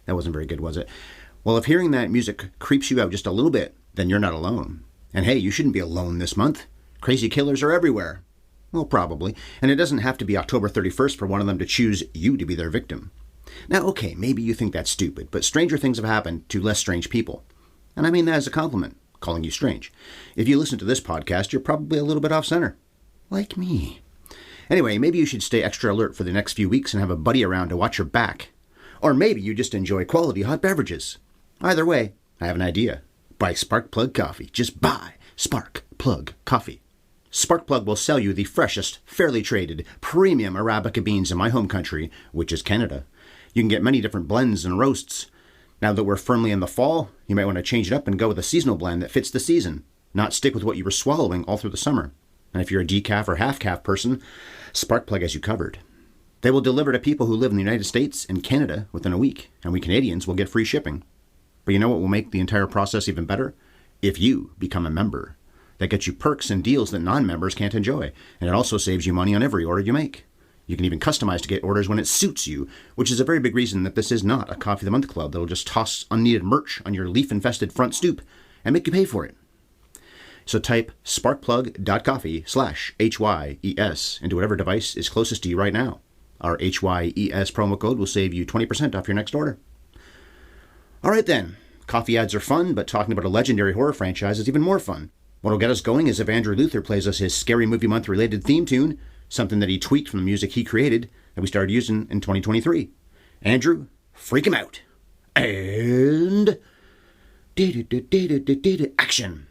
wasn't very good, was it? Well, if hearing that music creeps you out just a little bit, then you're not alone. And hey, you shouldn't be alone this month. Crazy killers are everywhere. Well, probably. And it doesn't have to be October 31st for one of them to choose you to be their victim. Now, okay, maybe you think that's stupid, but stranger things have happened to less strange people. And I mean that as a compliment, calling you strange. If you listen to this podcast, you're probably a little bit off center. Like me. Anyway, maybe you should stay extra alert for the next few weeks and have a buddy around to watch your back. Or maybe you just enjoy quality hot beverages. Either way, I have an idea. Buy Spark Plug Coffee. Just buy Spark Plug Coffee. Spark Plug will sell you the freshest, fairly traded, premium Arabica beans in my home country, which is Canada. You can get many different blends and roasts. Now that we're firmly in the fall, you might want to change it up and go with a seasonal blend that fits the season, not stick with what you were swallowing all through the summer. And if you're a decaf or half-calf person, Spark Plug has you covered. They will deliver to people who live in the United States and Canada within a week, and we Canadians will get free shipping. But you know what will make the entire process even better? If you become a member. That gets you perks and deals that non-members can't enjoy, and it also saves you money on every order you make. You can even customize to get orders when it suits you, which is a very big reason that this is not a Coffee of the Month club that'll just toss unneeded merch on your leaf-infested front stoop and make you pay for it. So type sparkplug.coffee/HYES into whatever device is closest to you right now. Our HYES promo code will save you 20% off your next order. All right then, coffee ads are fun, but talking about a legendary horror franchise is even more fun. What'll get us going is if Andrew Luther plays us his Scary Movie Month related theme tune, something that he tweaked from the music he created that we started using in 2023. Andrew, freak him out. And action.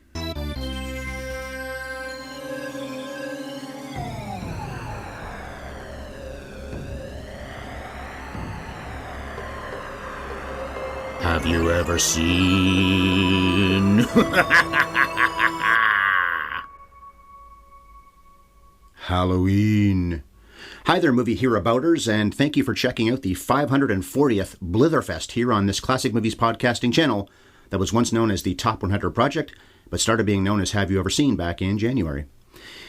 Have you ever seen Halloween? Hi there, movie hereabouters, and thank you for checking out the 540th Blitherfest here on this Classic Movies podcasting channel that was once known as the Top 100 Project, but started being known as Have You Ever Seen back in January.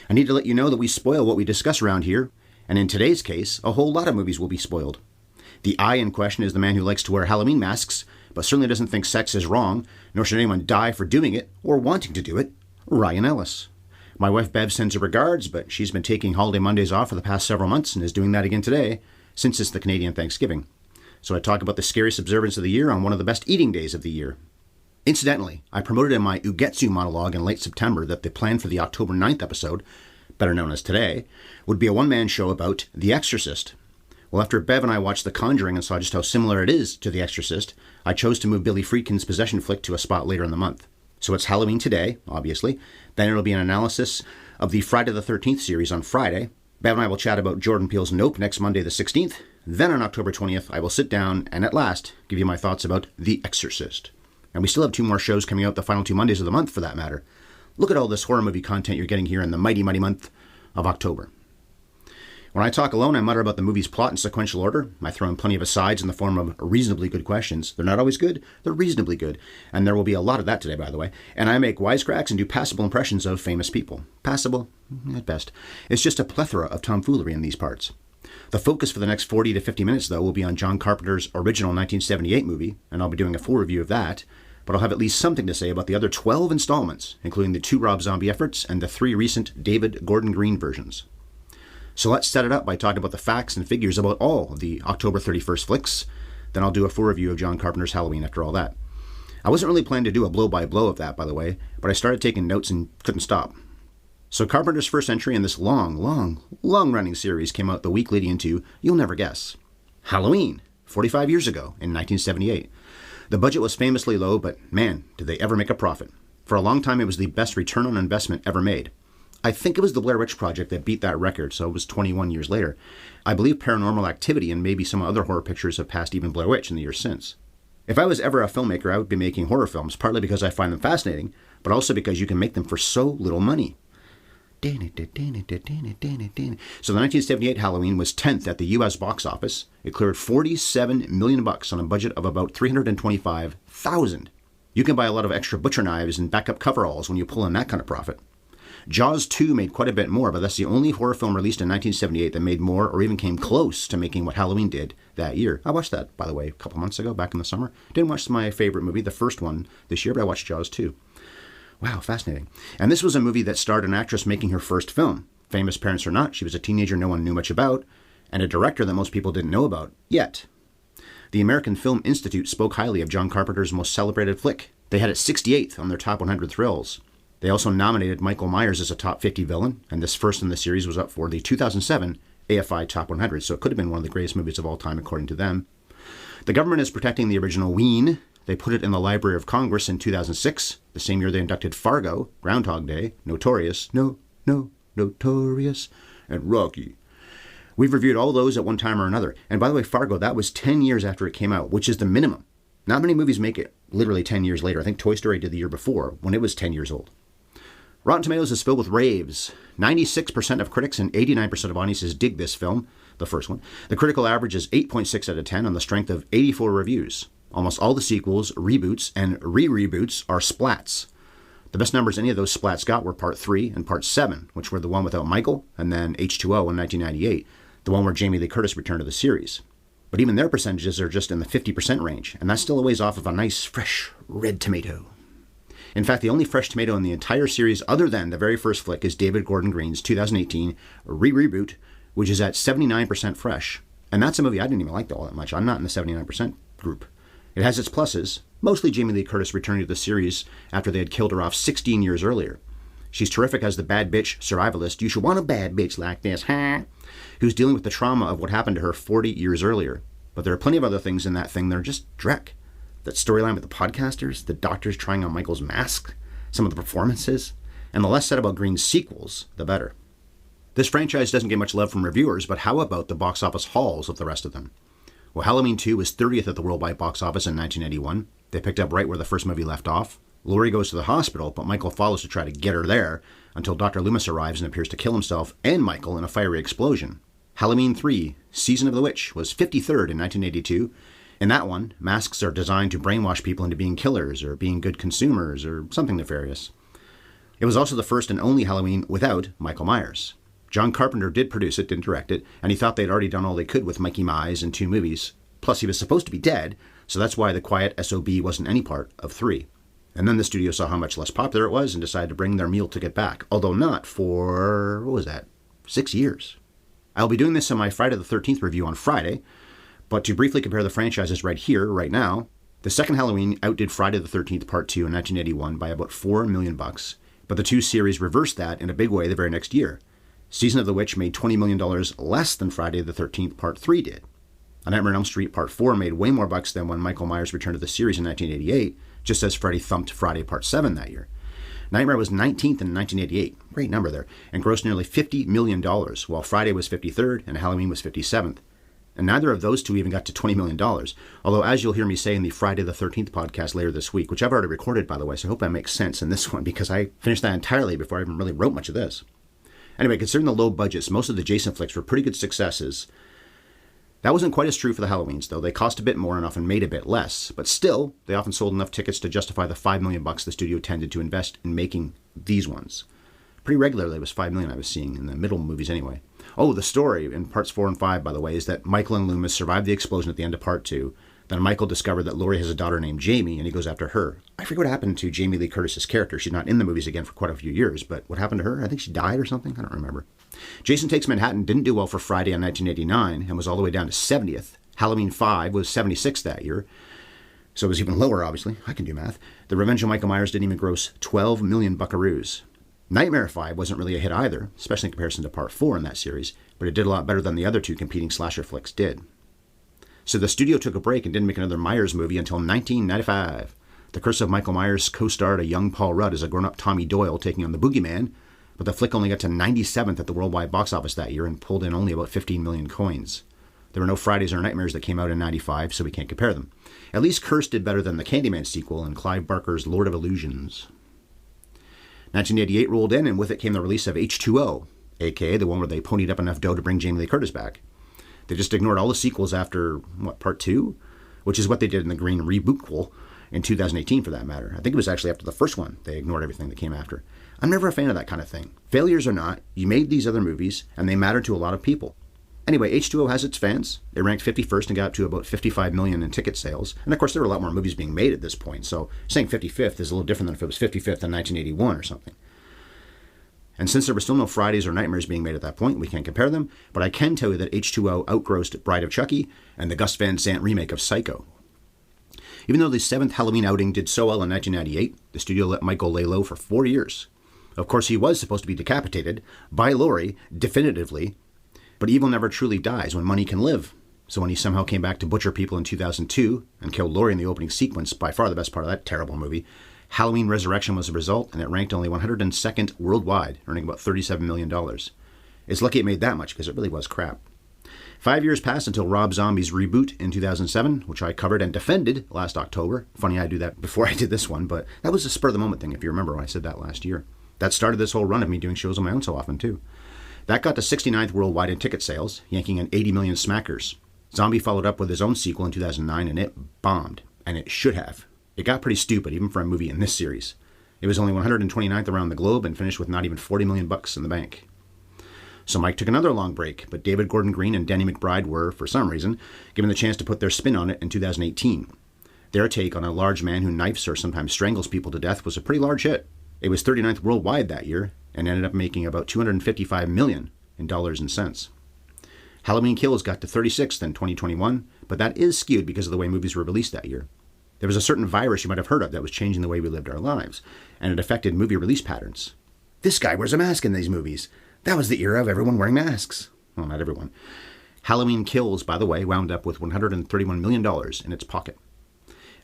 I need to let you know that we spoil what we discuss around here, and in today's case, a whole lot of movies will be spoiled. The I in question is the man who likes to wear Halloween masks, but certainly doesn't think sex is wrong, nor should anyone die for doing it or wanting to do it, Ryan Ellis. My wife Bev sends her regards, but she's been taking holiday Mondays off for the past several months and is doing that again today, since it's the Canadian Thanksgiving. So I talk about the scariest observance of the year on one of the best eating days of the year. Incidentally, I promoted in my Ugetsu monologue in late September that the plan for the October 9th episode, better known as today, would be a one-man show about The Exorcist. Well, after Bev and I watched The Conjuring and saw just how similar it is to The Exorcist, I chose to move Billy Friedkin's possession flick to a spot later in the month. So it's Halloween today, obviously. Then it'll be an analysis of the Friday the 13th series on Friday. Bev and I will chat about Jordan Peele's Nope next Monday the 16th. Then on October 20th, I will sit down and at last give you my thoughts about The Exorcist. And we still have 2 more shows coming out the final 2 Mondays of the month for that matter. Look at all this horror movie content you're getting here in the mighty, mighty month of October. When I talk alone, I mutter about the movie's plot in sequential order. I throw in plenty of asides in the form of reasonably good questions. They're not always good, they're reasonably good. And there will be a lot of that today, by the way. And I make wisecracks and do passable impressions of famous people. Passable, at best. It's just a plethora of tomfoolery in these parts. The focus for the next 40 to 50 minutes, though, will be on John Carpenter's original 1978 movie, and I'll be doing a full review of that. But I'll have at least something to say about the other 12 installments, including the 2 Rob Zombie efforts and the 3 recent David Gordon Green versions. So let's set it up by talking about the facts and figures about all of the October 31st flicks. Then I'll do a full review of John Carpenter's Halloween after all that. I wasn't really planning to do a blow-by-blow of that, by the way, but I started taking notes and couldn't stop. So Carpenter's first entry in this long-running series came out the week leading into, you'll never guess, Halloween, 45 years ago in 1978. The budget was famously low, but man, did they ever make a profit. For a long time, it was the best return on investment ever made. I think it was the Blair Witch Project that beat that record, so it was 21 years later. I believe Paranormal Activity and maybe some other horror pictures have passed even Blair Witch in the years since. If I was ever a filmmaker, I would be making horror films, partly because I find them fascinating, but also because you can make them for so little money. So the 1978 Halloween was 10th at the U.S. box office. It cleared $47 million on a budget of about $325,000. You can buy a lot of extra butcher knives and backup coveralls when you pull in that kind of profit. Jaws 2 made quite a bit more, but that's the only horror film released in 1978 that made more or even came close to making what Halloween did that year. I watched that, by the way, a couple months ago, back in the summer. Didn't watch my favorite movie, the first one, this year, but I watched Jaws 2. Wow, fascinating. And this was a movie that starred an actress making her first film. Famous parents or not, she was a teenager no one knew much about, and a director that most people didn't know about yet. The American Film Institute spoke highly of John Carpenter's most celebrated flick. They had it 68th on their top 100 thrills. They also nominated Michael Myers as a top 50 villain, and this first in the series was up for the 2007 AFI Top 100, so it could have been one of the greatest movies of all time according to them. The government is protecting the original Ween. They put it in the Library of Congress in 2006, the same year they inducted Fargo, Groundhog Day, Notorious, Notorious, and Rocky. We've reviewed all those at one time or another. And by the way, Fargo, that was 10 years after it came out, which is the minimum. Not many movies make it literally 10 years later. I think Toy Story did the year before, when it was 10 years old. Rotten Tomatoes is filled with raves. 96% of critics and 89% of audiences dig this film, the first one. The critical average is 8.6 out of 10 on the strength of 84 reviews. Almost all the sequels, reboots, and re-reboots are splats. The best numbers any of those splats got were Part 3 and Part 7, which were the one without Michael, and then H2O in 1998, the one where Jamie Lee Curtis returned to the series. But even their percentages are just in the 50% range, and that's still a ways off of a nice, fresh, red tomato. In fact, the only fresh tomato in the entire series other than the very first flick is David Gordon Green's 2018 re-reboot, which is at 79% fresh. And that's a movie I didn't even like all that much. I'm not in the 79% group. It has its pluses, mostly Jamie Lee Curtis returning to the series after they had killed her off 16 years earlier. She's terrific as the bad bitch survivalist. You should want a bad bitch like this, huh? Who's dealing with the trauma of what happened to her 40 years earlier. But there are plenty of other things in that thing that are just dreck. That storyline with the podcasters, the doctors trying on Michael's mask, some of the performances, and the less said about Green's sequels, the better. This franchise doesn't get much love from reviewers, but how about the box office hauls of the rest of them? Well, Halloween 2 was 30th at the worldwide box office in 1981. They picked up right where the first movie left off. Laurie goes to the hospital, but Michael follows to try to get her there until Dr. Loomis arrives and appears to kill himself and Michael in a fiery explosion. Halloween 3, Season of the Witch, was 53rd in 1982. In that one, masks are designed to brainwash people into being killers or being good consumers or something nefarious. It was also the first and only Halloween without Michael Myers. John Carpenter did produce it, didn't direct it, and he thought they'd already done all they could with Mikey Mize in 2 movies. Plus, he was supposed to be dead, so that's why the quiet SOB wasn't any part of 3. And then the studio saw how much less popular it was and decided to bring their meal ticket back, although not for, 6 years. I'll be doing this in my Friday the 13th review on Friday, but to briefly compare the franchises right here, right now, the second Halloween outdid Friday the 13th Part 2 in 1981 by about $4 million, but the 2 series reversed that in a big way the very next year. Season of the Witch made $20 million less than Friday the 13th Part 3 did. A Nightmare on Elm Street Part 4 made way more bucks than when Michael Myers returned to the series in 1988, just as Freddy thumped Friday Part 7 that year. Nightmare was 19th in 1988, great number there, and grossed nearly $50 million, while Friday was 53rd and Halloween was 57th. And neither of those two even got to $20 million, although as you'll hear me say in the Friday the 13th podcast later this week, which I've already recorded, by the way, so I hope that makes sense in this one, because I finished that entirely before I even really wrote much of this. Anyway, considering the low budgets, most of the Jason flicks were pretty good successes. That wasn't quite as true for the Halloweens, though. They cost a bit more and often made a bit less, but still, they often sold enough tickets to justify the $5 million the studio tended to invest in making these ones. Pretty regularly, it was $5 million I was seeing in the middle movies anyway. Oh, the story in parts 4 and 5, by the way, is that Michael and Loomis survived the explosion at the end of part 2. Then Michael discovered that Laurie has a daughter named Jamie, and he goes after her. I forget what happened to Jamie Lee Curtis's character. She's not in the movies again for quite a few years, but what happened to her? I think she died or something. I don't remember. Jason Takes Manhattan didn't do well for Friday in 1989 and was all the way down to 70th. Halloween 5 was 76th that year, so it was even lower, obviously. I can do math. The Revenge of Michael Myers didn't even gross 12 million buckaroos. Nightmare 5 wasn't really a hit either, especially in comparison to Part 4 in that series, but it did a lot better than the other 2 competing slasher flicks did. So the studio took a break and didn't make another Myers movie until 1995. The Curse of Michael Myers co-starred a young Paul Rudd as a grown-up Tommy Doyle taking on the Boogeyman, but the flick only got to 97th at the worldwide box office that year and pulled in only about 15 million coins. There were no Fridays or Nightmares that came out in 95, so we can't compare them. At least Curse did better than the Candyman sequel and Clive Barker's Lord of Illusions. 1988 rolled in, and with it came the release of H2O, aka the one where they ponied up enough dough to bring Jamie Lee Curtis back. They just ignored all the sequels after, Part 2? Which is what they did in the Green rebootquel, in 2018 for that matter. I think it was actually after the first one. They ignored everything that came after. I'm never a fan of that kind of thing. Failures or not, you made these other movies, and they matter to a lot of people. Anyway, H2O has its fans. It ranked 51st and got up to about 55 million in ticket sales. And of course, there were a lot more movies being made at this point, so saying 55th is a little different than if it was 55th in 1981 or something. And since there were still no Fridays or Nightmares being made at that point, we can't compare them, but I can tell you that H2O outgrossed Bride of Chucky and the Gus Van Sant remake of Psycho. Even though the 7th Halloween outing did so well in 1998, the studio let Michael lay low for 4 years. Of course, he was supposed to be decapitated by Laurie, definitively, but evil never truly dies when money can live. So when he somehow came back to butcher people in 2002 and killed Laurie in the opening sequence, by far the best part of that terrible movie, Halloween Resurrection was the result, and it ranked only 102nd worldwide, earning about $37 million. It's lucky it made that much, because it really was crap. 5 years passed until Rob Zombie's reboot in 2007, which I covered and defended last October. Funny I do that before I did this one, but that was a spur-of-the-moment thing, if you remember when I said that last year. That started this whole run of me doing shows on my own so often, too. That got to 69th worldwide in ticket sales, yanking in 80 million smackers. Zombie followed up with his own sequel in 2009, and it bombed. And it should have. It got pretty stupid, even for a movie in this series. It was only 129th around the globe and finished with not even $40 million in the bank. So Mike took another long break, but David Gordon Green and Danny McBride were, for some reason, given the chance to put their spin on it in 2018. Their take on a large man who knifes or sometimes strangles people to death was a pretty large hit. It was 39th worldwide that year and ended up making about $255 million in dollars and cents. Halloween Kills got to 36th in 2021, but that is skewed because of the way movies were released that year. There was a certain virus you might have heard of that was changing the way we lived our lives, and it affected movie release patterns. This guy wears a mask in these movies. That was the era of everyone wearing masks. Well, not everyone. Halloween Kills, by the way, wound up with $131 million in its pocket.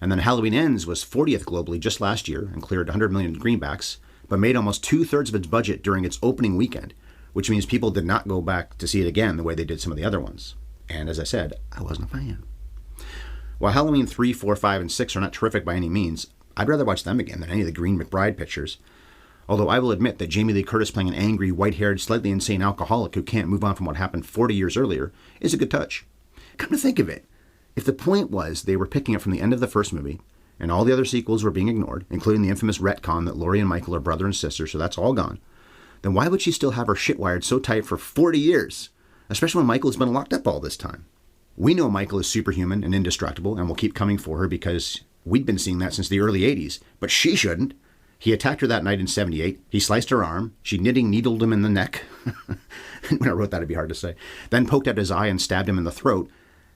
And then Halloween Ends was 40th globally just last year and cleared $100 million in greenbacks, but made almost 2/3 of its budget during its opening weekend, which means people did not go back to see it again the way they did some of the other ones. And as I said, I wasn't a fan. While Halloween 3, 4, 5, and 6 are not terrific by any means, I'd rather watch them again than any of the Green McBride pictures. Although I will admit that Jamie Lee Curtis playing an angry, white-haired, slightly insane alcoholic who can't move on from what happened 40 years earlier is a good touch. Come to think of it, if the point was they were picking up from the end of the first movie, and all the other sequels were being ignored, including the infamous retcon that Laurie and Michael are brother and sister, so that's all gone, then why would she still have her shit wired so tight for 40 years? Especially when Michael has been locked up all this time. We know Michael is superhuman and indestructible and will keep coming for her because we'd been seeing that since the early 80s, but she shouldn't. He attacked her that night in 78. He sliced her arm. She knitting needled him in the neck. When I wrote that, it'd be hard to say. Then poked out his eye and stabbed him in the throat.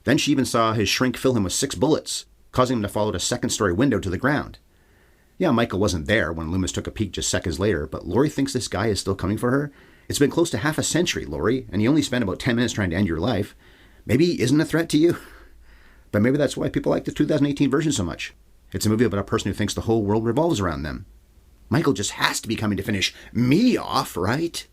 Then she even saw his shrink fill him with 6 bullets, causing him to fall out a second-story window to the ground. Yeah, Michael wasn't there when Loomis took a peek just seconds later, but Laurie thinks this guy is still coming for her. It's been close to half a century, Laurie, and you only spent about 10 minutes trying to end your life. Maybe he isn't a threat to you. But maybe that's why people like the 2018 version so much. It's a movie about a person who thinks the whole world revolves around them. Michael just has to be coming to finish me off, right?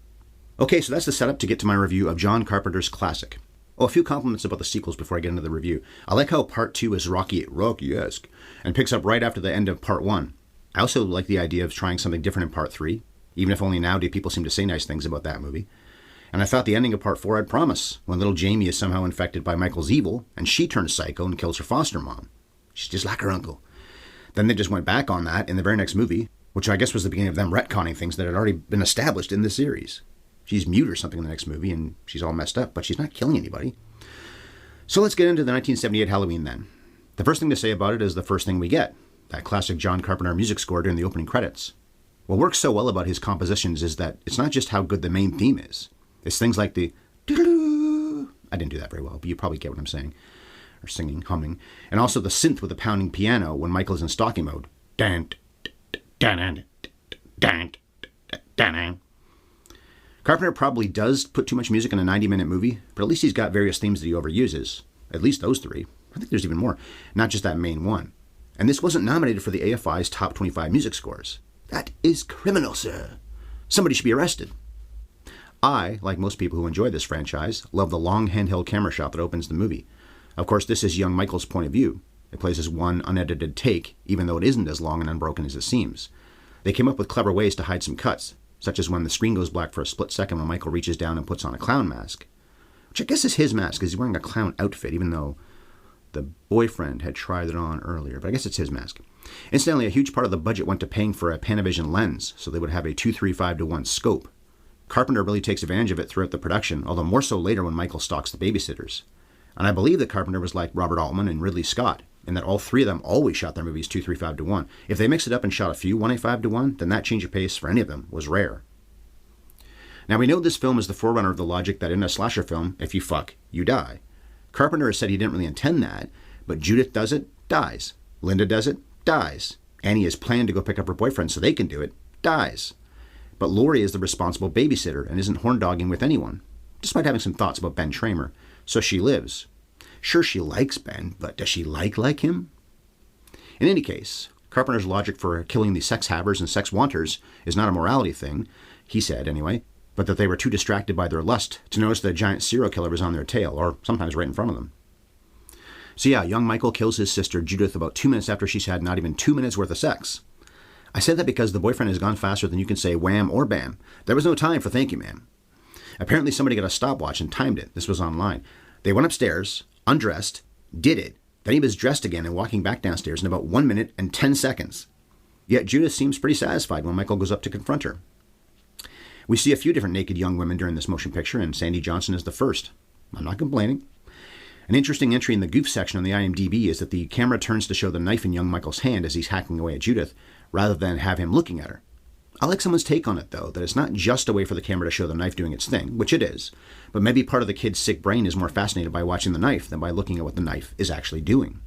Okay, so that's the setup to get to my review of John Carpenter's classic. Oh, a few compliments about the sequels before I get into the review. I like how Part 2 is Rocky-esque and picks up right after the end of Part 1. I also like the idea of trying something different in Part 3, even if only now do people seem to say nice things about that movie. And I thought the ending of Part 4 had promise, when little Jamie is somehow infected by Michael's evil, and she turns psycho and kills her foster mom. She's just like her uncle. Then they just went back on that in the very next movie, which I guess was the beginning of them retconning things that had already been established in the series. She's mute or something in the next movie, and she's all messed up, but she's not killing anybody. So let's get into the 1978 Halloween then. The first thing to say about it is the first thing we get, that classic John Carpenter music score during the opening credits. What works so well about his compositions is that it's not just how good the main theme is. It's things like the doo-doo. I didn't do that very well, but you probably get what I'm saying. Or singing, humming. And also the synth with the pounding piano when Michael is in stalking mode. Dan, dan, dan, dan. Carpenter probably does put too much music in a 90-minute movie, but at least he's got various themes that he overuses. At least those 3. I think there's even more. Not just that main one. And this wasn't nominated for the AFI's Top 25 music scores. That is criminal, sir. Somebody should be arrested. I, like most people who enjoy this franchise, love the long handheld camera shot that opens the movie. Of course, this is young Michael's point of view. It plays as one unedited take, even though it isn't as long and unbroken as it seems. They came up with clever ways to hide some cuts, such as when the screen goes black for a split second when Michael reaches down and puts on a clown mask. Which I guess is his mask, because he's wearing a clown outfit, even though the boyfriend had tried it on earlier. But I guess it's his mask. Incidentally, a huge part of the budget went to paying for a Panavision lens, so they would have a 2:3:5:1 scope. Carpenter really takes advantage of it throughout the production, although more so later when Michael stalks the babysitters. And I believe that Carpenter was like Robert Altman and Ridley Scott, in that all three of them always shot their movies 2:3:5:1. If they mixed it up and shot a few 1:5:1, then that change of pace for any of them was rare. Now we know this film is the forerunner of the logic that in a slasher film, if you fuck, you die. Carpenter has said he didn't really intend that, but Judith does it, dies. Linda does it, dies. Annie has planned to go pick up her boyfriend so they can do it, dies. But Laurie is the responsible babysitter and isn't horn-dogging with anyone, despite having some thoughts about Ben Tramer, so she lives. Sure, she likes Ben, but does she like him? In any case, Carpenter's logic for killing the sex havers and sex wanters is not a morality thing, he said anyway, but that they were too distracted by their lust to notice that a giant serial killer was on their tail, or sometimes right in front of them. So yeah, young Michael kills his sister Judith about 2 minutes after she's had not even 2 minutes worth of sex. I said that because the boyfriend has gone faster than you can say wham or bam. There was no time for thank you, ma'am. Apparently somebody got a stopwatch and timed it. This was online. They went upstairs, undressed, did it, then he was dressed again and walking back downstairs in about 1 minute and 10 seconds. Yet Judith seems pretty satisfied when Michael goes up to confront her. We see a few different naked young women during this motion picture, and Sandy Johnson is the first. I'm not complaining. An interesting entry in the goof section on the IMDb is that the camera turns to show the knife in young Michael's hand as he's hacking away at Judith, rather than have him looking at her. I like someone's take on it, though, that it's not just a way for the camera to show the knife doing its thing, which it is, but maybe part of the kid's sick brain is more fascinated by watching the knife than by looking at what the knife is actually doing.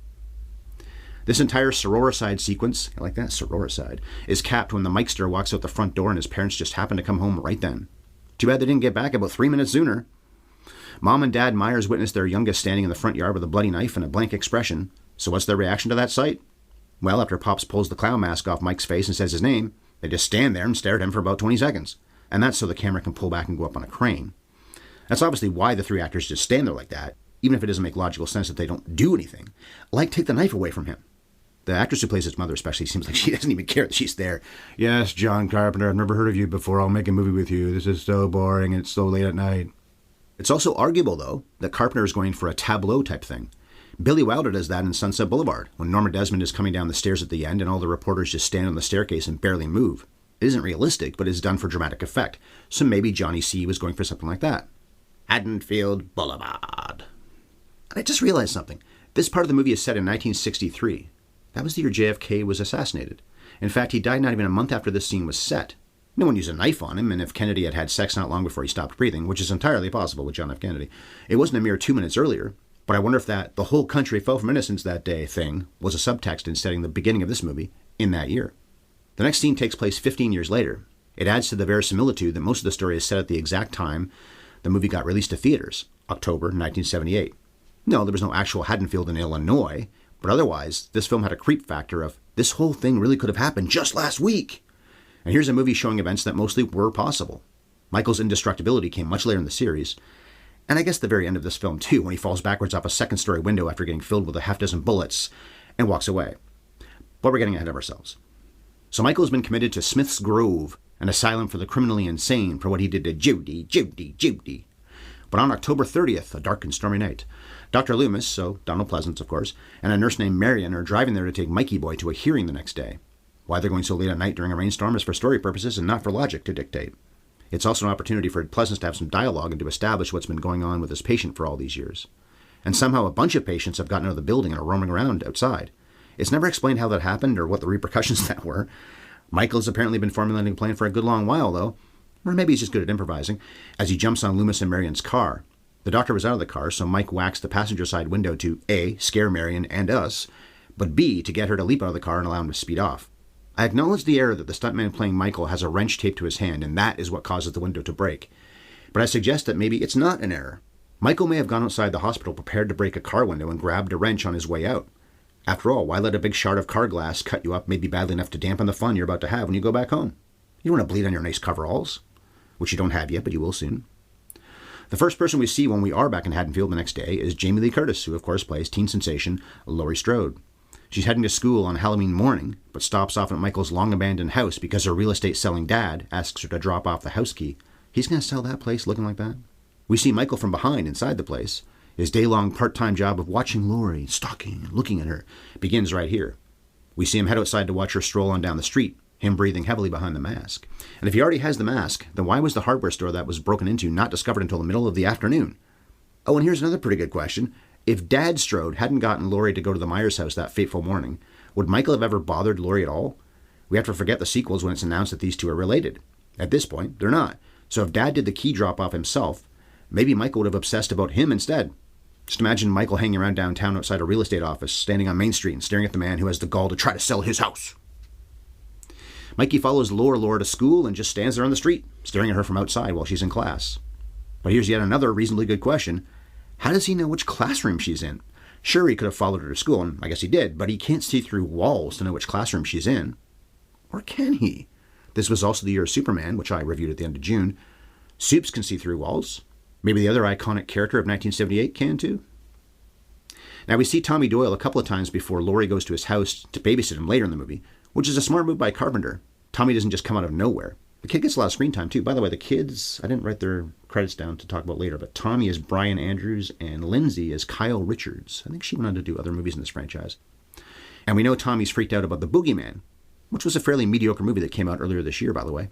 This entire sororicide sequence, I like that, sororicide, is capped when the Mikester walks out the front door and his parents just happen to come home right then. Too bad they didn't get back about 3 minutes sooner. Mom and Dad Myers witness their youngest standing in the front yard with a bloody knife and a blank expression. So what's their reaction to that sight? Well, after Pops pulls the clown mask off Mike's face and says his name, they just stand there and stare at him for about 20 seconds. And that's so the camera can pull back and go up on a crane. That's obviously why the three actors just stand there like that, even if it doesn't make logical sense that they don't do anything. Like take the knife away from him. The actress who plays his mother especially seems like she doesn't even care that she's there. Yes, John Carpenter, I've never heard of you before. I'll make a movie with you. This is so boring and it's so late at night. It's also arguable, though, that Carpenter is going for a tableau type thing. Billy Wilder does that in Sunset Boulevard, when Norma Desmond is coming down the stairs at the end and all the reporters just stand on the staircase and barely move. It isn't realistic, but is done for dramatic effect, so maybe Johnny C. was going for something like that. Haddonfield Boulevard. And I just realized something. This part of the movie is set in 1963. That was the year JFK was assassinated. In fact, he died not even a month after this scene was set. No one used a knife on him, and if Kennedy had had sex not long before he stopped breathing, which is entirely possible with John F. Kennedy, it wasn't a mere 2 minutes earlier. But I wonder if that the whole country fell from innocence that day thing was a subtext in setting the beginning of this movie in that year. The next scene takes place 15 years later. It adds to the verisimilitude that most of the story is set at the exact time the movie got released to theaters, October 1978. No, there was no actual Haddonfield in Illinois, but otherwise, this film had a creep factor of, this whole thing really could have happened just last week. And here's a movie showing events that mostly were possible. Michael's indestructibility came much later in the series, and I guess the very end of this film too, when he falls backwards off a second-story window after getting filled with a half-dozen bullets and walks away. But we're getting ahead of ourselves. So Michael has been committed to Smith's Grove, an asylum for the criminally insane for what he did to Judy. But on October 30th, a dark and stormy night, Dr. Loomis, so Donald Pleasance of course, and a nurse named Marion are driving there to take Mikey Boy to a hearing the next day. Why they're going so late at night during a rainstorm is for story purposes and not for logic to dictate. It's also an opportunity for Pleasance to have some dialogue and to establish what's been going on with his patient for all these years. And somehow a bunch of patients have gotten out of the building and are roaming around outside. It's never explained how that happened or what the repercussions that were. Michael's apparently been formulating a plan for a good long while, though. Or maybe he's just good at improvising, as he jumps on Loomis and Marion's car. The doctor was out of the car, so Mike whacks the passenger side window to A, scare Marion and us, but B, to get her to leap out of the car and allow him to speed off. I acknowledge the error that the stuntman playing Michael has a wrench taped to his hand, and that is what causes the window to break. But I suggest that maybe it's not an error. Michael may have gone outside the hospital prepared to break a car window and grabbed a wrench on his way out. After all, why let a big shard of car glass cut you up maybe badly enough to dampen the fun you're about to have when you go back home? You don't want to bleed on your nice coveralls, which you don't have yet, but you will soon. The first person we see when we are back in Haddonfield the next day is Jamie Lee Curtis, who of course plays teen sensation Laurie Strode. She's heading to school on Halloween morning, but stops off at Michael's long-abandoned house because her real estate-selling dad asks her to drop off the house key. He's going to sell that place looking like that? We see Michael from behind inside the place. His day-long part-time job of watching Laurie, stalking and looking at her, begins right here. We see him head outside to watch her stroll on down the street, him breathing heavily behind the mask. And if he already has the mask, then why was the hardware store that was broken into not discovered until the middle of the afternoon? Oh, and here's another pretty good question. If Dad Strode hadn't gotten Laurie to go to the Myers house that fateful morning, would Michael have ever bothered Laurie at all? We have to forget the sequels when it's announced that these two are related. At this point, they're not. So if Dad did the key drop-off himself, maybe Michael would have obsessed about him instead. Just imagine Michael hanging around downtown outside a real estate office, standing on Main Street and staring at the man who has the gall to try to sell his house. Mikey follows Laura to school and just stands there on the street, staring at her from outside while she's in class. But here's yet another reasonably good question. How does he know which classroom she's in? Sure, he could have followed her to school, and I guess he did, but he can't see through walls to know which classroom she's in. Or can he? This was also the year of Superman, which I reviewed at the end of June. Supes can see through walls. Maybe the other iconic character of 1978 can too. Now we see Tommy Doyle a couple of times before Laurie goes to his house to babysit him later in the movie, which is a smart move by Carpenter. Tommy doesn't just come out of nowhere. The kid gets a lot of screen time too. By the way, the kids, I didn't write their credits down to talk about later, but Tommy is Brian Andrews and Lindsay is Kyle Richards. I think she went on to do other movies in this franchise. And we know Tommy's freaked out about The Boogeyman, which was a fairly mediocre movie that came out earlier this year, by the way.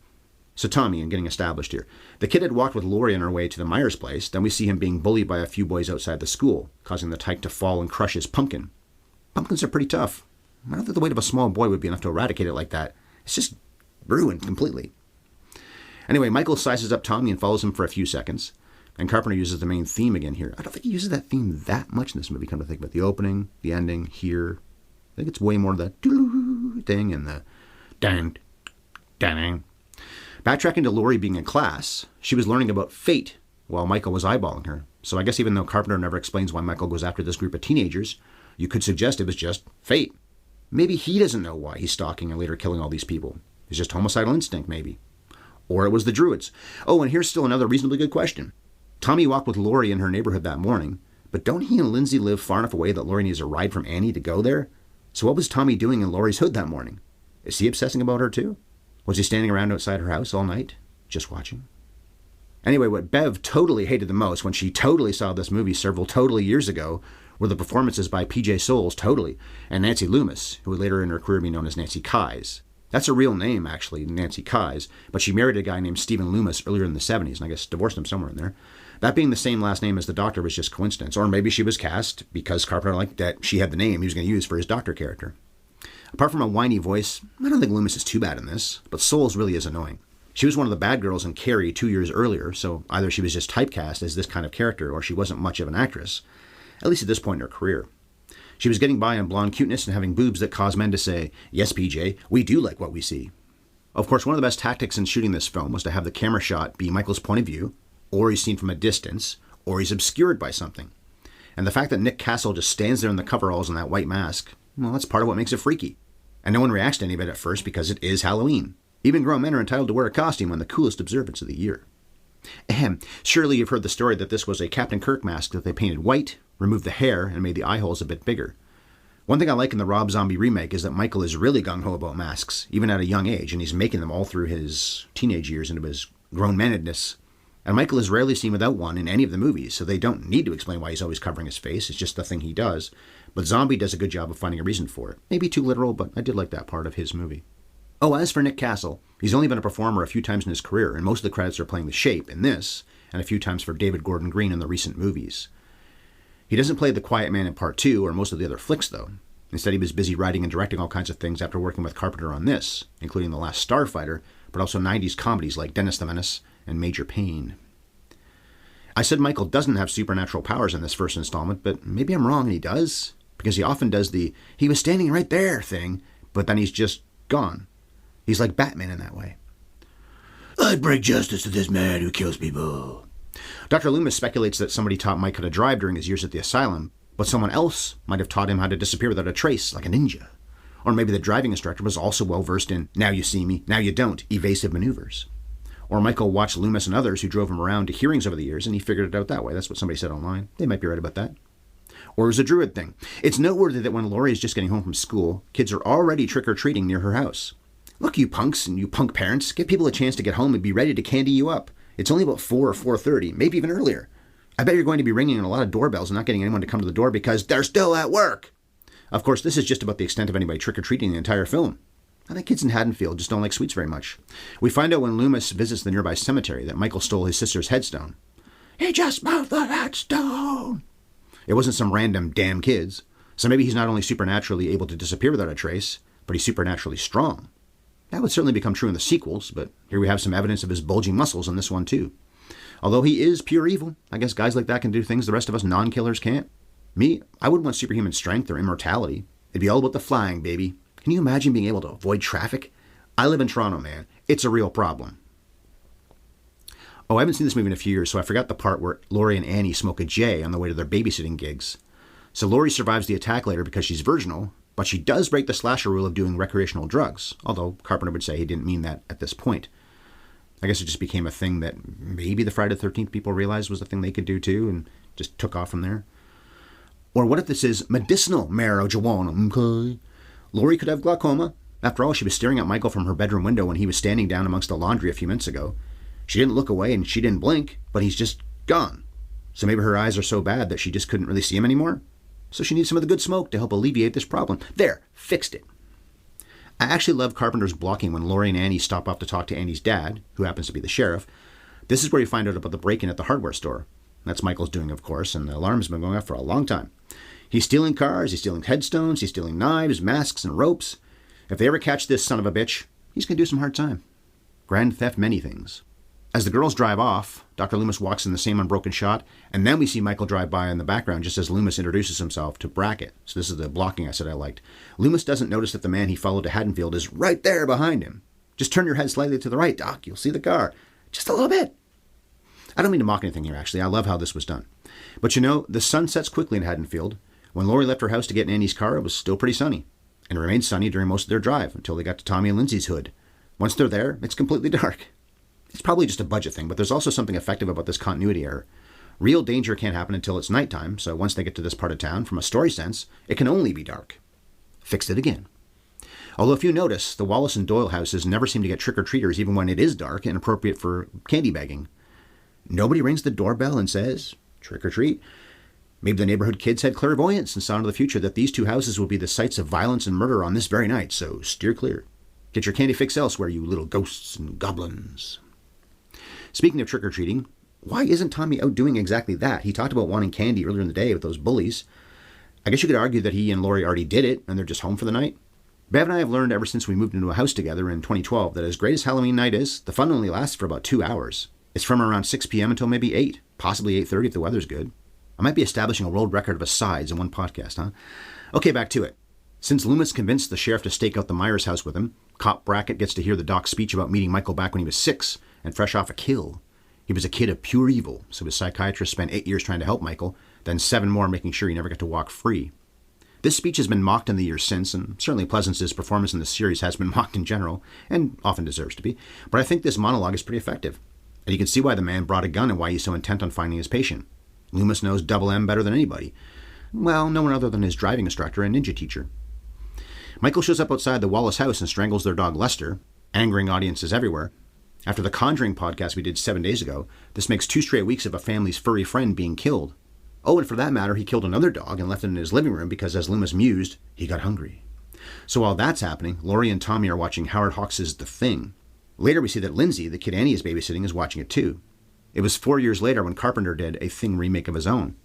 So Tommy, and getting established here. The kid had walked with Laurie on her way to the Myers place. Then we see him being bullied by a few boys outside the school, causing the tyke to fall and crush his pumpkin. Pumpkins are pretty tough. I don't think the weight of a small boy would be enough to eradicate it like that. It's just ruined completely. Anyway, Michael sizes up Tommy and follows him for a few seconds. And Carpenter uses the main theme again here. I don't think he uses that theme that much in this movie, come to think about the opening, the ending, here. I think it's way more the thing and the dang, dang. Backtracking to Laurie being in class, she was learning about fate while Michael was eyeballing her. So I guess even though Carpenter never explains why Michael goes after this group of teenagers, you could suggest it was just fate. Maybe he doesn't know why he's stalking and later killing all these people. It's just homicidal instinct, maybe. Or it was the Druids. Oh, and here's still another reasonably good question. Tommy walked with Laurie in her neighborhood that morning, but don't he and Lindsay live far enough away that Laurie needs a ride from Annie to go there? So what was Tommy doing in Laurie's hood that morning? Is he obsessing about her too? Was he standing around outside her house all night, just watching? Anyway, what Bev totally hated the most when she totally saw this movie several totally years ago were the performances by PJ Soles, totally, and Nancy Loomis, who would later in her career be known as Nancy Kyes. That's a real name, actually, Nancy Kyes, but she married a guy named Stephen Loomis earlier in the 70s, and I guess divorced him somewhere in there. That being the same last name as the Doctor was just coincidence, or maybe she was cast because Carpenter liked that she had the name he was going to use for his Doctor character. Apart from a whiny voice, I don't think Loomis is too bad in this, but Soles really is annoying. She was one of the bad girls in Carrie 2 years earlier, so either she was just typecast as this kind of character or she wasn't much of an actress, at least at this point in her career. She was getting by on blonde cuteness and having boobs that caused men to say, "Yes, PJ, we do like what we see." Of course, one of the best tactics in shooting this film was to have the camera shot be Michael's point of view, or he's seen from a distance, or he's obscured by something. And the fact that Nick Castle just stands there in the coveralls in that white mask, well, that's part of what makes it freaky. And no one reacts to any of it at first because it is Halloween. Even grown men are entitled to wear a costume on the coolest observance of the year. Ahem. Surely you've heard the story that this was a Captain Kirk mask that they painted white, removed the hair, and made the eye holes a bit bigger. One thing I like in the Rob Zombie remake is that Michael is really gung-ho about masks, even at a young age, and he's making them all through his teenage years into his grown-manedness. And Michael is rarely seen without one in any of the movies, so they don't need to explain why he's always covering his face. It's just the thing he does. But Zombie does a good job of finding a reason for it. Maybe too literal, but I did like that part of his movie. Oh, as for Nick Castle, he's only been a performer a few times in his career, and most of the credits are playing the Shape in this, and a few times for David Gordon Green in the recent movies. He doesn't play the quiet man in Part 2 or most of the other flicks, though. Instead, he was busy writing and directing all kinds of things after working with Carpenter on this, including The Last Starfighter, but also 90s comedies like Dennis the Menace and Major Payne. I said Michael doesn't have supernatural powers in this first installment, but maybe I'm wrong and he does, because he often does the "he was standing right there" thing, but then he's just gone. He's like Batman in that way. "I'd bring justice to this man who kills people." Dr. Loomis speculates that somebody taught Mike how to drive during his years at the asylum, but someone else might have taught him how to disappear without a trace, like a ninja. Or maybe the driving instructor was also well-versed in "now you see me, now you don't" evasive maneuvers. Or Michael watched Loomis and others who drove him around to hearings over the years, and he figured it out that way. That's what somebody said online. They might be right about that. Or it was a druid thing. It's noteworthy that when Laurie is just getting home from school, kids are already trick-or-treating near her house. Look, you punks and you punk parents, give people a chance to get home and be ready to candy you up. It's only about 4 or 4:30, maybe even earlier. I bet you're going to be ringing a lot of doorbells and not getting anyone to come to the door because they're still at work. Of course, this is just about the extent of anybody trick-or-treating the entire film. I think kids in Haddonfield just don't like sweets very much. We find out when Loomis visits the nearby cemetery that Michael stole his sister's headstone. He just moved the headstone! It wasn't some random damn kids. So maybe he's not only supernaturally able to disappear without a trace, but he's supernaturally strong. That would certainly become true in the sequels, but here we have some evidence of his bulging muscles in this one too. Although he is pure evil, I guess guys like that can do things the rest of us non-killers can't. Me, I wouldn't want superhuman strength or immortality. It'd be all about the flying, baby. Can you imagine being able to avoid traffic? I live in Toronto, man. It's a real problem. Oh, I haven't seen this movie in a few years, so I forgot the part where Laurie and Annie smoke a J on the way to their babysitting gigs. So Laurie survives the attack later because she's virginal, but she does break the slasher rule of doing recreational drugs, although Carpenter would say he didn't mean that at this point. I guess it just became a thing that maybe the Friday the 13th people realized was a thing they could do too, and just took off from there. Or what if this is medicinal marijuana, okay? Laurie could have glaucoma. After all, she was staring at Michael from her bedroom window when he was standing down amongst the laundry a few minutes ago. She didn't look away and she didn't blink, but he's just gone. So maybe her eyes are so bad that she just couldn't really see him anymore? So she needs some of the good smoke to help alleviate this problem. There, fixed it. I actually love Carpenter's blocking when Laurie and Annie stop off to talk to Annie's dad, who happens to be the sheriff. This is where you find out about the break-in at the hardware store. That's Michael's doing, of course, and the alarm's been going off for a long time. He's stealing cars, he's stealing headstones, he's stealing knives, masks, and ropes. If they ever catch this son of a bitch, he's going to do some hard time. Grand theft many things. As the girls drive off, Dr. Loomis walks in the same unbroken shot, and then we see Michael drive by in the background just as Loomis introduces himself to Brackett. So this is the blocking I said I liked. Loomis doesn't notice that the man he followed to Haddonfield is right there behind him. Just turn your head slightly to the right, Doc. You'll see the car. Just a little bit. I don't mean to mock anything here, actually. I love how this was done. But you know, the sun sets quickly in Haddonfield. When Laurie left her house to get in Annie's car, it was still pretty sunny. And it remained sunny during most of their drive until they got to Tommy and Lindsay's hood. Once they're there, it's completely dark. It's probably just a budget thing, but there's also something effective about this continuity error. Real danger can't happen until it's nighttime, so once they get to this part of town, from a story sense, it can only be dark. Fixed it again. Although if you notice, the Wallace and Doyle houses never seem to get trick-or-treaters even when it is dark and appropriate for candy bagging. Nobody rings the doorbell and says, trick-or-treat. Maybe the neighborhood kids had clairvoyance and saw into the future that these two houses will be the sites of violence and murder on this very night, so steer clear. Get your candy fix elsewhere, you little ghosts and goblins. Speaking of trick-or-treating, why isn't Tommy out doing exactly that? He talked about wanting candy earlier in the day with those bullies. I guess you could argue that he and Laurie already did it, and they're just home for the night. Bev and I have learned ever since we moved into a house together in 2012 that as great as Halloween night is, the fun only lasts for about 2 hours. It's from around 6 p.m. until maybe 8, possibly 8:30 if the weather's good. I might be establishing a world record of asides in one podcast, huh? Okay, back to it. Since Loomis convinced the sheriff to stake out the Myers house with him, Cop Brackett gets to hear the doc's speech about meeting Michael back when he was 6 and fresh off a kill. He was a kid of pure evil, so his psychiatrist spent 8 years trying to help Michael, then 7 more making sure he never got to walk free. This speech has been mocked in the years since, and certainly Pleasance's performance in the series has been mocked in general, and often deserves to be, but I think this monologue is pretty effective. And you can see why the man brought a gun and why he's so intent on finding his patient. Loomis knows Double M better than anybody. Well, no one other than his driving instructor and ninja teacher. Michael shows up outside the Wallace house and strangles their dog Lester, angering audiences everywhere. After the Conjuring podcast we did 7 days ago, this makes 2 straight weeks of a family's furry friend being killed. Oh, and for that matter, he killed another dog and left it in his living room because, as Loomis mused, he got hungry. So while that's happening, Laurie and Tommy are watching Howard Hawks' The Thing. Later we see that Lindsay, the kid Annie is babysitting, is watching it too. It was 4 years later when Carpenter did a Thing remake of his own.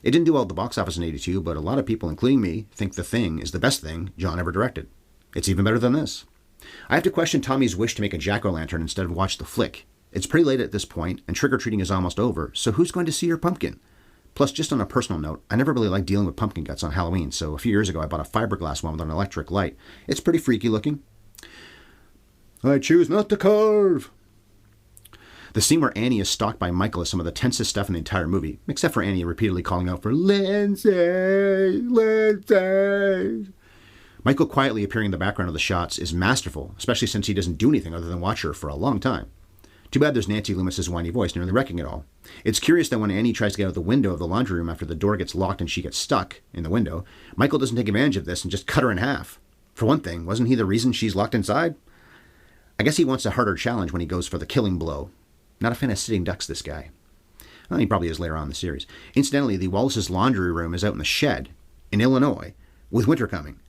It didn't do well at the box office in '82, but a lot of people, including me, think The Thing is the best thing John ever directed. It's even better than this. I have to question Tommy's wish to make a jack-o'-lantern instead of watch the flick. It's pretty late at this point, and trick-or-treating is almost over, so who's going to see your pumpkin? Plus, just on a personal note, I never really liked dealing with pumpkin guts on Halloween, so a few years ago I bought a fiberglass one with an electric light. It's pretty freaky looking. I choose not to carve. The scene where Annie is stalked by Michael is some of the tensest stuff in the entire movie, except for Annie repeatedly calling out for Lindsay, Lindsay. Michael quietly appearing in the background of the shots is masterful, especially since he doesn't do anything other than watch her for a long time. Too bad there's Nancy Loomis's whiny voice nearly wrecking it all. It's curious that when Annie tries to get out the window of the laundry room after the door gets locked and she gets stuck in the window, Michael doesn't take advantage of this and just cut her in half. For one thing, wasn't he the reason she's locked inside? I guess he wants a harder challenge when he goes for the killing blow. Not a fan of sitting ducks, this guy. Well, he probably is later on in the series. Incidentally, the Wallace's laundry room is out in the shed in Illinois, with winter coming.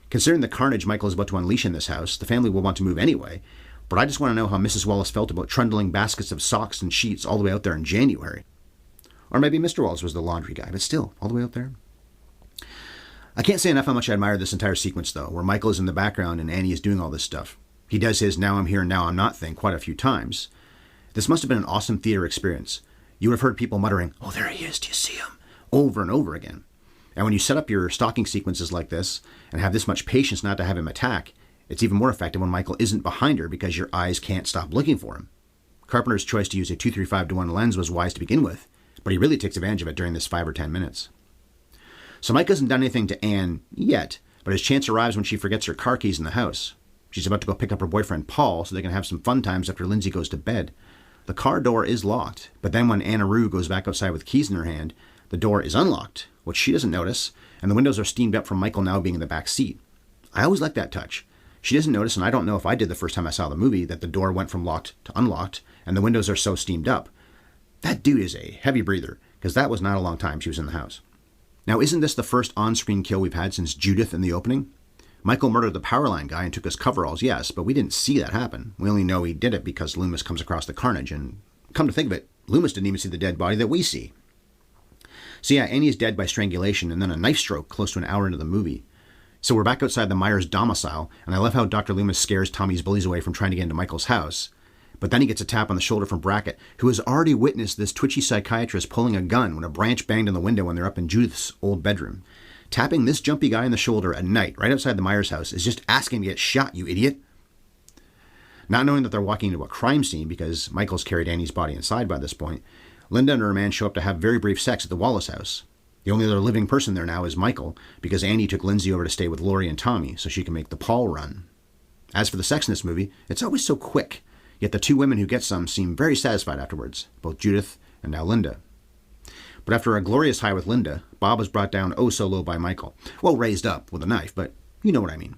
Considering the carnage Michael is about to unleash in this house, the family will want to move anyway, but I just want to know how Mrs. Wallace felt about trundling baskets of socks and sheets all the way out there in January. Or maybe Mr. Wallace was the laundry guy, but still, all the way out there. I can't say enough how much I admire this entire sequence, though, where Michael is in the background and Annie is doing all this stuff. He does his now I'm here, now I'm not thing quite a few times. This must have been an awesome theater experience. You would have heard people muttering, "Oh, there he is, do you see him?" over and over again. And when you set up your stalking sequences like this and have this much patience not to have him attack, it's even more effective when Michael isn't behind her because your eyes can't stop looking for him. Carpenter's choice to use a 2:35:1 lens was wise to begin with, but he really takes advantage of it during this 5 or 10 minutes. So Mike hasn't done anything to Anne yet, but his chance arrives when she forgets her car keys in the house. She's about to go pick up her boyfriend Paul so they can have some fun times after Lindsay goes to bed. The car door is locked, but then when Anna Rue goes back outside with keys in her hand, the door is unlocked, which she doesn't notice, and the windows are steamed up from Michael now being in the back seat. I always like that touch. She doesn't notice, and I don't know if I did the first time I saw the movie, that the door went from locked to unlocked, and the windows are so steamed up. That dude is a heavy breather, because that was not a long time she was in the house. Now, isn't this the first on-screen kill we've had since Judith in the opening? Michael murdered the power line guy and took his coveralls, yes, but we didn't see that happen. We only know he did it because Loomis comes across the carnage, and come to think of it, Loomis didn't even see the dead body that we see. So yeah, Annie is dead by strangulation and then a knife stroke close to an hour into the movie. So we're back outside the Myers domicile, and I love how Dr. Loomis scares Tommy's bullies away from trying to get into Michael's house. But then he gets a tap on the shoulder from Brackett, who has already witnessed this twitchy psychiatrist pulling a gun when a branch banged on the window when they're up in Judith's old bedroom. Tapping this jumpy guy in the shoulder at night, right outside the Myers house, is just asking to get shot, you idiot. Not knowing that they're walking into a crime scene because Michael's carried Annie's body inside by this point, Linda and her man show up to have very brief sex at the Wallace house. The only other living person there now is Michael, because Annie took Lindsay over to stay with Laurie and Tommy so she can make the Paul run. As for the sex in this movie, it's always so quick, yet the two women who get some seem very satisfied afterwards, both Judith and now Linda. But after a glorious high with Linda, Bob is brought down oh so low by Michael. Well, raised up with a knife, but you know what I mean.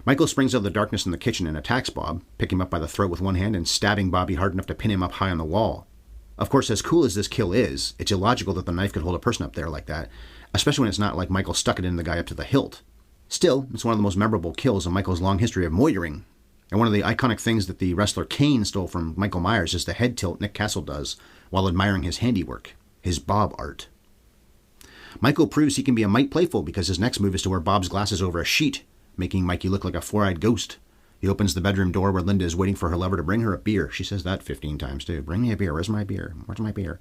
Michael springs out of the darkness in the kitchen and attacks Bob, picking him up by the throat with one hand and stabbing Bobby hard enough to pin him up high on the wall. Of course, as cool as this kill is, it's illogical that the knife could hold a person up there like that, especially when it's not like Michael stuck it in the guy up to the hilt. Still, it's one of the most memorable kills in Michael's long history of moitering. And one of the iconic things that the wrestler Kane stole from Michael Myers is the head tilt Nick Castle does while admiring his handiwork, his Bob art. Michael proves he can be a mite playful because his next move is to wear Bob's glasses over a sheet, making Mikey look like a four-eyed ghost. He opens the bedroom door where Linda is waiting for her lover to bring her a beer. She says that 15 times, too. Bring me a beer. Where's my beer? Where's my beer?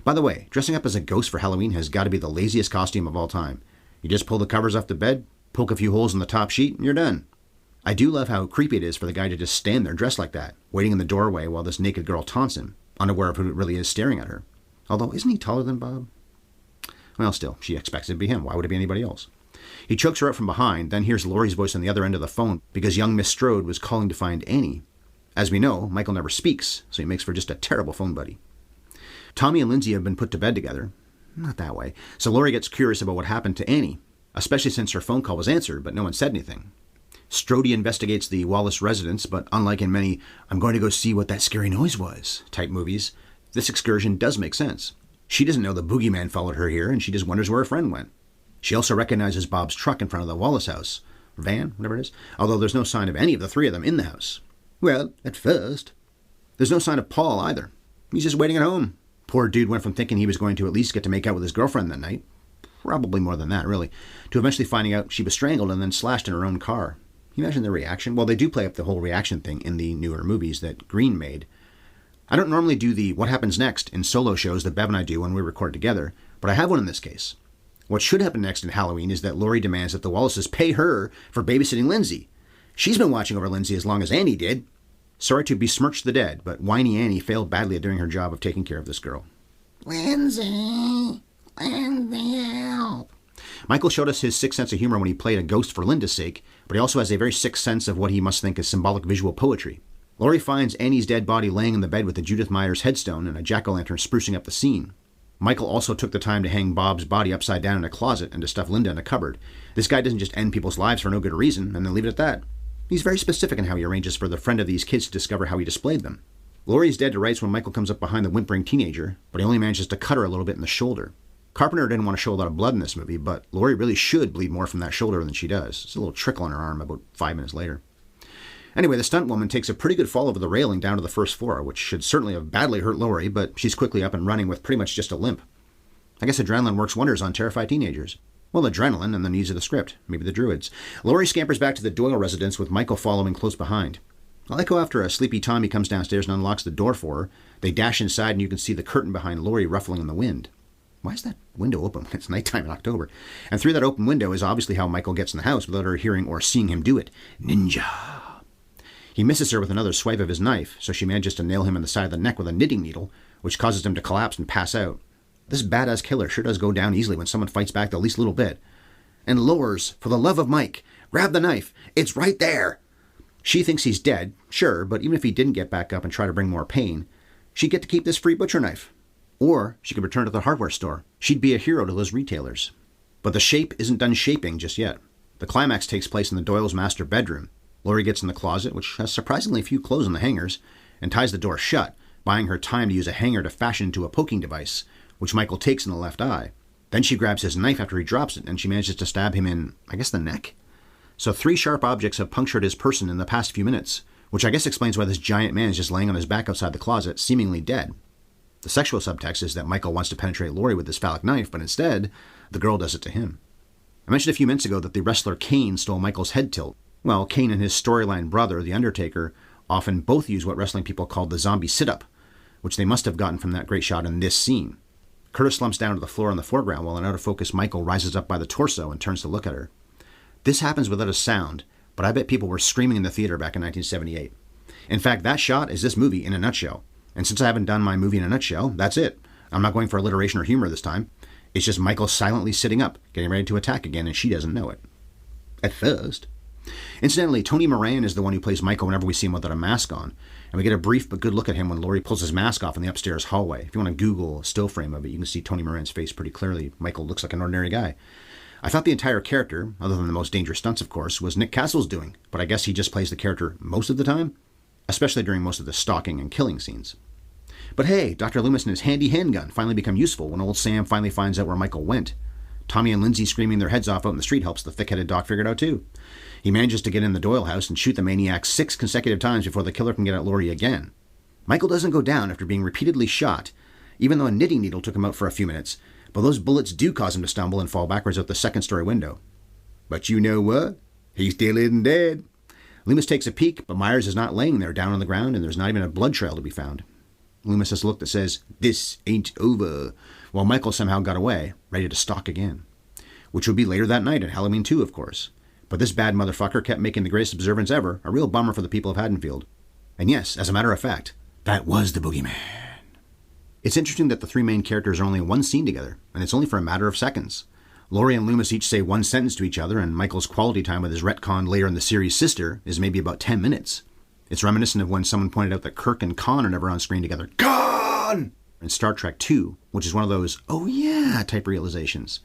By the way, dressing up as a ghost for Halloween has got to be the laziest costume of all time. You just pull the covers off the bed, poke a few holes in the top sheet, and you're done. I do love how creepy it is for the guy to just stand there dressed like that, waiting in the doorway while this naked girl taunts him, unaware of who it really is staring at her. Although, isn't he taller than Bob? Well, still, she expects it to be him. Why would it be anybody else? He chokes her up from behind, then hears Laurie's voice on the other end of the phone because young Miss Strode was calling to find Annie. As we know, Michael never speaks, so he makes for just a terrible phone buddy. Tommy and Lindsay have been put to bed together. Not that way. So Laurie gets curious about what happened to Annie, especially since her phone call was answered, but no one said anything. Strode investigates the Wallace residence, but unlike in many "I'm going to go see what that scary noise was" type movies, this excursion does make sense. She doesn't know the boogeyman followed her here, and she just wonders where her friend went. She also recognizes Bob's truck in front of the Wallace house, or van, whatever it is, although there's no sign of any of the three of them in the house. Well, at first. There's no sign of Paul either. He's just waiting at home. Poor dude went from thinking he was going to at least get to make out with his girlfriend that night, probably more than that, really, to eventually finding out she was strangled and then slashed in her own car. Can you imagine their reaction? Well, they do play up the whole reaction thing in the newer movies that Green made. I don't normally do the what happens next in solo shows that Bev and I do when we record together, but I have one in this case. What should happen next in Halloween is that Laurie demands that the Wallaces pay her for babysitting Lindsay. She's been watching over Lindsay as long as Annie did. Sorry to besmirch the dead, but whiny Annie failed badly at doing her job of taking care of this girl. Lindsay, help. Michael showed us his sick sense of humor when he played a ghost for Linda's sake, but he also has a very sick sense of what he must think is symbolic visual poetry. Laurie finds Annie's dead body laying in the bed with the Judith Myers headstone and a jack-o'-lantern sprucing up the scene. Michael also took the time to hang Bob's body upside down in a closet and to stuff Linda in a cupboard. This guy doesn't just end people's lives for no good reason and then leave it at that. He's very specific in how he arranges for the friend of these kids to discover how he displayed them. Laurie's dead to rights when Michael comes up behind the whimpering teenager, but he only manages to cut her a little bit in the shoulder. Carpenter didn't want to show a lot of blood in this movie, but Laurie really should bleed more from that shoulder than she does. It's a little trickle on her arm about 5 minutes later. Anyway, the stunt woman takes a pretty good fall over the railing down to the first floor, which should certainly have badly hurt Laurie, but she's quickly up and running with pretty much just a limp. I guess adrenaline works wonders on terrified teenagers. Well, adrenaline and the needs of the script, maybe the druids. Laurie scampers back to the Doyle residence with Michael following close behind. I like how after a sleepy Tommy comes downstairs and unlocks the door for her, they dash inside and you can see the curtain behind Laurie ruffling in the wind. Why is that window open when it's nighttime in October? And through that open window is obviously how Michael gets in the house without her hearing or seeing him do it. Ninja! He misses her with another swipe of his knife, so she manages to nail him in the side of the neck with a knitting needle, which causes him to collapse and pass out. This badass killer sure does go down easily when someone fights back the least little bit. And lowers, for the love of Mike, grab the knife, it's right there! She thinks he's dead, sure, but even if he didn't get back up and try to bring more pain, she'd get to keep this free butcher knife. Or she could return to the hardware store. She'd be a hero to those retailers. But the shape isn't done shaping just yet. The climax takes place in the Doyle's master bedroom. Laurie gets in the closet, which has surprisingly few clothes on the hangers, and ties the door shut, buying her time to use a hanger to fashion into a poking device, which Michael takes in the left eye. Then she grabs his knife after he drops it, and she manages to stab him in, I guess, the neck? So 3 sharp objects have punctured his person in the past few minutes, which I guess explains why this giant man is just laying on his back outside the closet, seemingly dead. The sexual subtext is that Michael wants to penetrate Laurie with this phallic knife, but instead, the girl does it to him. I mentioned a few minutes ago that the wrestler Kane stole Michael's head tilt. Well, Kane and his storyline brother, The Undertaker, often both use what wrestling people call the zombie sit-up, which they must have gotten from that great shot in this scene. Curtis slumps down to the floor in the foreground while an out-of-focus Michael rises up by the torso and turns to look at her. This happens without a sound, but I bet people were screaming in the theater back in 1978. In fact, that shot is this movie in a nutshell. And since I haven't done my movie in a nutshell, that's it. I'm not going for alliteration or humor this time. It's just Michael silently sitting up, getting ready to attack again, and she doesn't know it. At first. Incidentally, Tony Moran is the one who plays Michael whenever we see him without a mask on, and we get a brief but good look at him when Laurie pulls his mask off in the upstairs hallway. If you want to Google a still frame of it, you can see Tony Moran's face pretty clearly. Michael looks like an ordinary guy. I thought the entire character, other than the most dangerous stunts of course, was Nick Castle's doing, but I guess he just plays the character most of the time, especially during most of the stalking and killing scenes. But hey, Dr. Loomis and his handy handgun finally become useful when old Sam finally finds out where Michael went. Tommy and Lindsay screaming their heads off out in the street helps the thick-headed doc figure it out too. He manages to get in the Doyle house and shoot the maniac 6 consecutive times before the killer can get at Laurie again. Michael doesn't go down after being repeatedly shot, even though a knitting needle took him out for a few minutes, but those bullets do cause him to stumble and fall backwards out the second-story window. But you know what? He still isn't dead. Loomis takes a peek, but Myers is not laying there down on the ground, and there's not even a blood trail to be found. Loomis has a look that says, "This ain't over," while Michael somehow got away, ready to stalk again. Which would be later that night at Halloween 2, of course. But this bad motherfucker kept making the greatest observance ever, a real bummer for the people of Haddonfield. And yes, as a matter of fact, that was the boogeyman. It's interesting that the 3 main characters are only in one scene together, and it's only for a matter of seconds. Laurie and Loomis each say one sentence to each other, and Michael's quality time with his retconned later in the series sister is maybe about 10 minutes. It's reminiscent of when someone pointed out that Kirk and Khan are never on screen together. Khan! In Star Trek II, which is one of those, oh yeah, type realizations.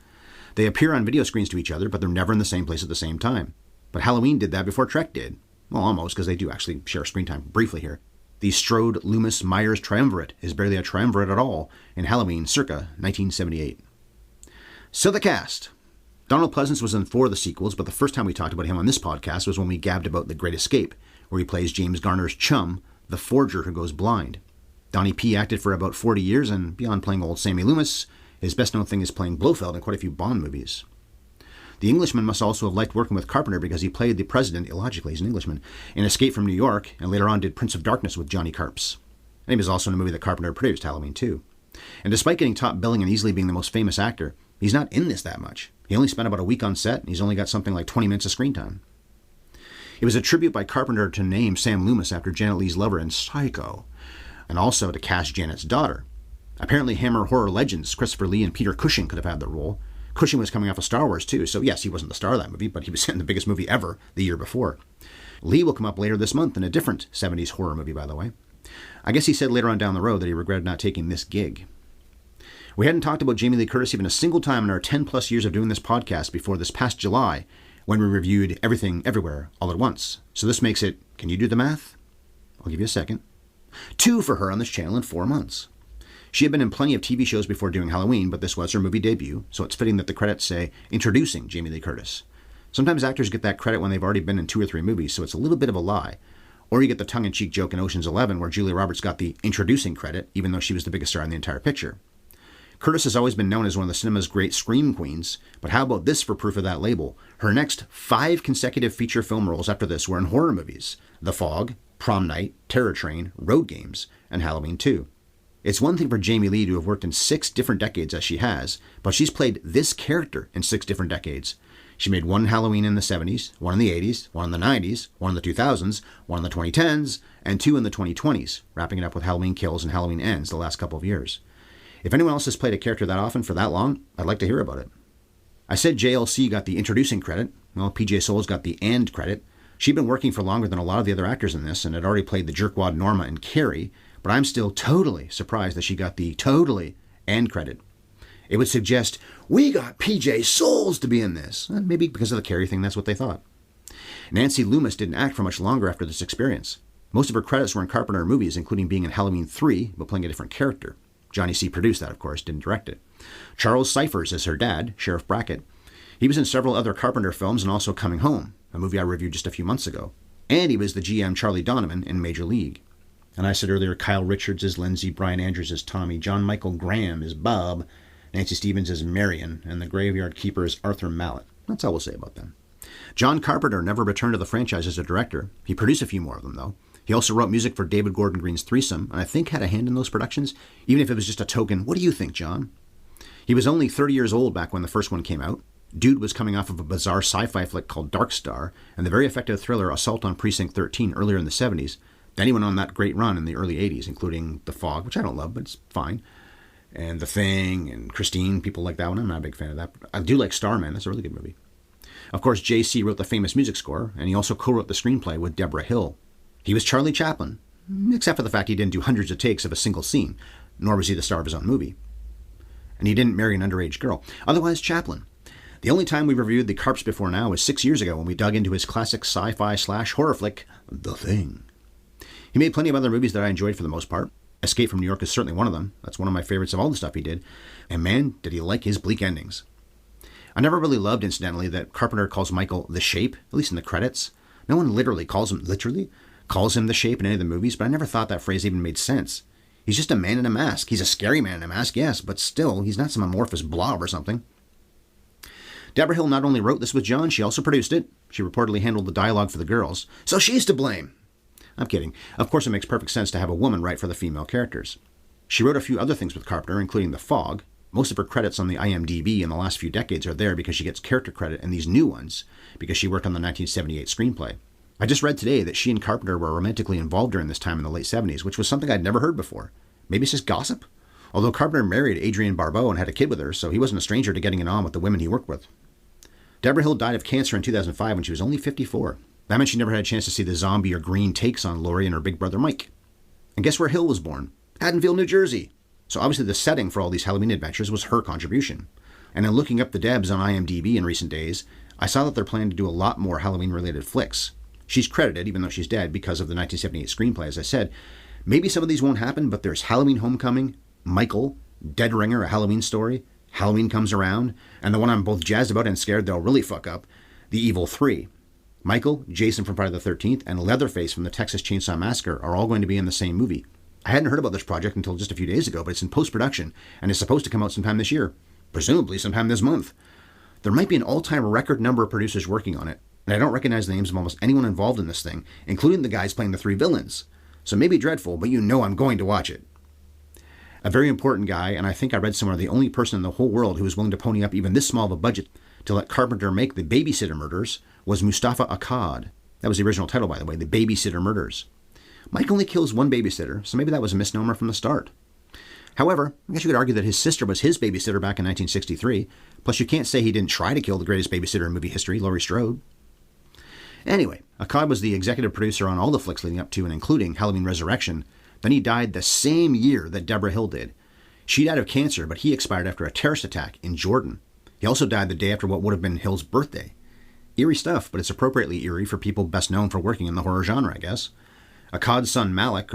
They appear on video screens to each other, but they're never in the same place at the same time. But Halloween did that before Trek did. Well, almost, because they do actually share screen time briefly here. The Strode-Loomis-Myers triumvirate is barely a triumvirate at all in Halloween circa 1978. So the cast. Donald Pleasance was in 4 of the sequels, but the first time we talked about him on this podcast was when we gabbed about The Great Escape, where he plays James Garner's chum, the forger who goes blind. Donnie P. acted for about 40 years, and beyond playing old Sammy Loomis, his best-known thing is playing Blofeld in quite a few Bond movies. The Englishman must also have liked working with Carpenter because he played the president, illogically he's an Englishman, in Escape from New York, and later on did Prince of Darkness with Johnny Carps. And he was also in a movie that Carpenter produced, Halloween 2. And despite getting top billing and easily being the most famous actor, he's not in this that much. He only spent about a week on set, and he's only got something like 20 minutes of screen time. It was a tribute by Carpenter to name Sam Loomis after Janet Leigh's lover in Psycho, and also to cast Janet's daughter. Apparently Hammer horror legends Christopher Lee and Peter Cushing could have had the role. Cushing was coming off of Star Wars too, so yes, he wasn't the star of that movie, but he was in the biggest movie ever the year before. Lee will come up later this month in a different 70s horror movie, by the way. I guess he said later on down the road that he regretted not taking this gig. We hadn't talked about Jamie Lee Curtis even a single time in our 10-plus years of doing this podcast before this past July, when we reviewed Everything Everywhere all at once. So this makes it, can you do the math? I'll give you a second. 2 for her on this channel in 4 months. She had been in plenty of TV shows before doing Halloween, but this was her movie debut, so it's fitting that the credits say, introducing Jamie Lee Curtis. Sometimes actors get that credit when they've already been in 2 or 3 movies, so it's a little bit of a lie. Or you get the tongue-in-cheek joke in Ocean's 11 where Julia Roberts got the introducing credit, even though she was the biggest star in the entire picture. Curtis has always been known as one of the cinema's great scream queens, but how about this for proof of that label? Her next 5 consecutive feature film roles after this were in horror movies: The Fog, Prom Night, Terror Train, Road Games, and Halloween 2. It's one thing for Jamie Lee to have worked in 6 different decades as she has, but she's played this character in 6 different decades. She made one Halloween in the 70s, one in the 80s, one in the 90s, one in the 2000s, one in the 2010s, and 2 in the 2020s, wrapping it up with Halloween Kills and Halloween Ends the last couple of years. If anyone else has played a character that often for that long, I'd like to hear about it. I said JLC got the introducing credit. Well, PJ Soles got the and credit. She'd been working for longer than a lot of the other actors in this and had already played the jerkwad Norma in Carrie, but I'm still totally surprised that she got the totally and credit. It would suggest, we got PJ Soles to be in this. Maybe because of the Carrie thing, that's what they thought. Nancy Loomis didn't act for much longer after this experience. Most of her credits were in Carpenter movies, including being in Halloween 3, but playing a different character. Johnny C. produced that, of course, didn't direct it. Charles Cyphers is her dad, Sheriff Brackett. He was in several other Carpenter films and also Coming Home, a movie I reviewed just a few months ago. And he was the GM Charlie Donovan in Major League. And I said earlier, Kyle Richards is Lindsay, Brian Andrews is Tommy, John Michael Graham is Bob, Nancy Stevens is Marion, and the Graveyard Keeper is Arthur Mallet. That's all we'll say about them. John Carpenter never returned to the franchise as a director. He produced a few more of them, though. He also wrote music for David Gordon Green's Threesome, and I think had a hand in those productions, even if it was just a token, what do you think, John? He was only 30 years old back when the first one came out. Dude was coming off of a bizarre sci-fi flick called Dark Star, and the very effective thriller Assault on Precinct 13 earlier in the 70s. Then he went on that great run in the early 80s, including The Fog, which I don't love, but it's fine, and The Thing, and Christine, people like that one. I'm not a big fan of that, but I do like Starman. That's a really good movie. Of course, J.C. wrote the famous music score, and he also co-wrote the screenplay with Deborah Hill. He was Charlie Chaplin, except for the fact he didn't do hundreds of takes of a single scene, nor was he the star of his own movie. And he didn't marry an underage girl. Otherwise, Chaplin. The only time we reviewed the Carps before now was 6 years ago when we dug into his classic sci-fi/horror flick, The Thing. He made plenty of other movies that I enjoyed for the most part. Escape from New York is certainly one of them. That's one of my favorites of all the stuff he did. And man, did he like his bleak endings. I never really loved, incidentally, that Carpenter calls Michael the Shape, at least in the credits. No one literally calls him the Shape in any of the movies, but I never thought that phrase even made sense. He's just a man in a mask. He's a scary man in a mask, yes, but still, he's not some amorphous blob or something. Deborah Hill not only wrote this with John, she also produced it. She reportedly handled the dialogue for the girls. So she's to blame. I'm kidding. Of course, it makes perfect sense to have a woman write for the female characters. She wrote a few other things with Carpenter, including The Fog. Most of her credits on the IMDb in the last few decades are there because she gets character credit in these new ones, because she worked on the 1978 screenplay. I just read today that she and Carpenter were romantically involved during this time in the late 70s, which was something I'd never heard before. Maybe it's just gossip? Although Carpenter married Adrienne Barbeau and had a kid with her, so he wasn't a stranger to getting it on with the women he worked with. Deborah Hill died of cancer in 2005 when she was only 54. That meant she never had a chance to see the zombie or green takes on Laurie and her big brother Mike. And guess where Hill was born? Haddonfield, New Jersey. So obviously the setting for all these Halloween adventures was her contribution. And in looking up the Debs on IMDb in recent days, I saw that they're planning to do a lot more Halloween-related flicks. She's credited, even though she's dead, because of the 1978 screenplay, as I said. Maybe some of these won't happen, but there's Halloween Homecoming, Michael, Dead Ringer, A Halloween Story, Halloween Comes Around, and the one I'm both jazzed about and scared they'll really fuck up, The Evil 3. Michael, Jason from Friday the 13th, and Leatherface from the Texas Chainsaw Massacre are all going to be in the same movie. I hadn't heard about this project until just a few days ago, but it's in post-production and is supposed to come out sometime this year. Presumably sometime this month. There might be an all-time record number of producers working on it, and I don't recognize the names of almost anyone involved in this thing, including the guys playing the 3 villains. So maybe dreadful, but you know I'm going to watch it. A very important guy, and I think I read somewhere the only person in the whole world who was willing to pony up even this small of a budget to let Carpenter make The Babysitter Murders, was Mustafa Akkad. That was the original title, by the way, The Babysitter Murders. Mike only kills one babysitter, so maybe that was a misnomer from the start. However, I guess you could argue that his sister was his babysitter back in 1963, plus you can't say he didn't try to kill the greatest babysitter in movie history, Laurie Strode. Anyway, Akkad was the executive producer on all the flicks leading up to and including Halloween Resurrection. Then he died the same year that Deborah Hill did. She died of cancer, but he expired after a terrorist attack in Jordan. He also died the day after what would have been Hill's birthday. Eerie stuff, but it's appropriately eerie for people best known for working in the horror genre, I guess. Akkad's son Malek,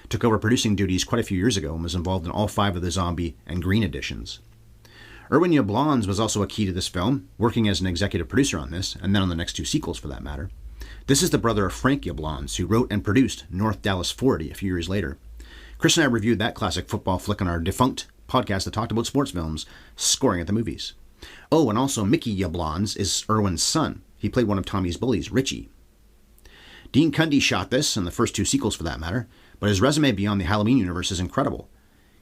took over producing duties quite a few years ago and was involved in all 5 of the zombie and green editions. Erwin Yablans was also a key to this film, working as an executive producer on this, and then on the next 2 sequels for that matter. This is the brother of Frank Yablans, who wrote and produced North Dallas 40 a few years later. Chris and I reviewed that classic football flick on our defunct podcast that talked about sports films, Scoring at the Movies. Oh, and also Mickey Yablans is Erwin's son. He played one of Tommy's bullies, Richie. Dean Cundey shot this, and the first 2 sequels for that matter, but his resume beyond the Halloween universe is incredible.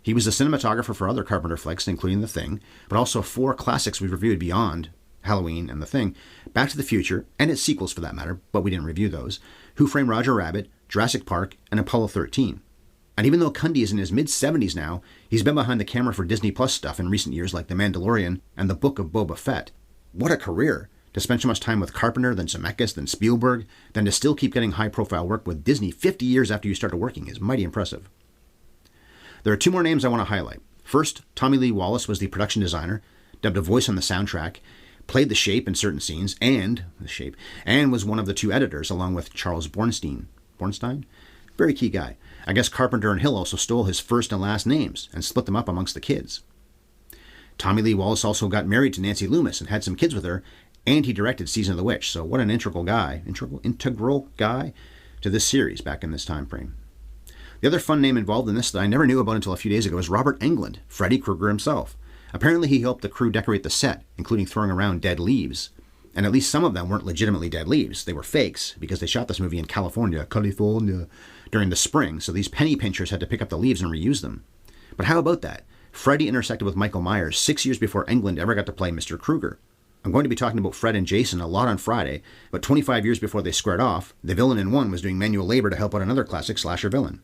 He was the cinematographer for other Carpenter flicks, including The Thing, but also 4 classics we've reviewed beyond Halloween and The Thing, Back to the Future, and its sequels for that matter, but we didn't review those, Who Framed Roger Rabbit, Jurassic Park, and Apollo 13. And even though Cundey is in his mid-70s now, he's been behind the camera for Disney Plus stuff in recent years like The Mandalorian and The Book of Boba Fett. What a career! To spend so much time with Carpenter, then Zemeckis, then Spielberg, then to still keep getting high-profile work with Disney 50 years after you started working is mighty impressive. There are 2 more names I want to highlight. First, Tommy Lee Wallace was the production designer, dubbed a voice on the soundtrack, played the Shape in certain scenes, and was one of the 2 editors, along with Charles Bornstein. Very key guy. I guess Carpenter and Hill also stole his first and last names and split them up amongst the kids. Tommy Lee Wallace also got married to Nancy Loomis and had some kids with her, and he directed Season of the Witch, so what an integral guy to this series back in this time frame. The other fun name involved in this that I never knew about until a few days ago is Robert Englund, Freddy Krueger himself. Apparently he helped the crew decorate the set, including throwing around dead leaves. And at least some of them weren't legitimately dead leaves. They were fakes, because they shot this movie in California, during the spring, so these penny pinchers had to pick up the leaves and reuse them. But how about that? Freddy intersected with Michael Myers 6 years before Englund ever got to play Mr. Krueger. I'm going to be talking about Fred and Jason a lot on Friday, but 25 years before they squared off, the villain in one was doing manual labor to help out another classic slasher villain.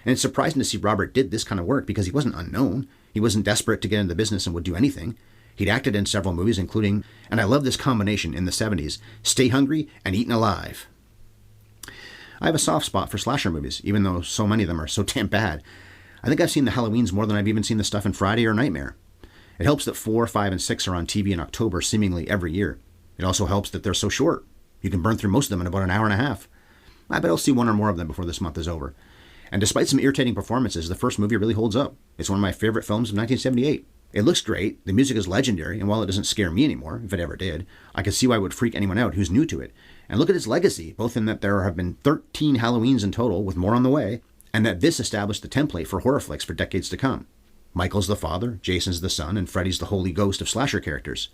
And it's surprising to see Robert did this kind of work because he wasn't unknown. He wasn't desperate to get into the business and would do anything. He'd acted in several movies, including, and I love this combination in the 70s, Stay Hungry and Eaten Alive. I have a soft spot for slasher movies, even though so many of them are so damn bad. I think I've seen the Halloweens more than I've even seen the stuff in Friday or Nightmare. It helps that 4, 5, and 6 are on TV in October seemingly every year. It also helps that they're so short. You can burn through most of them in about an hour and a half. I bet I'll see 1 or more of them before this month is over. And despite some irritating performances, the first movie really holds up. It's one of my favorite films of 1978. It looks great, the music is legendary, and while it doesn't scare me anymore, if it ever did, I can see why it would freak anyone out who's new to it. And look at its legacy, both in that there have been 13 Halloweens in total, with more on the way, and that this established the template for horror flicks for decades to come. Michael's the father, Jason's the son, and Freddy's the holy ghost of slasher characters.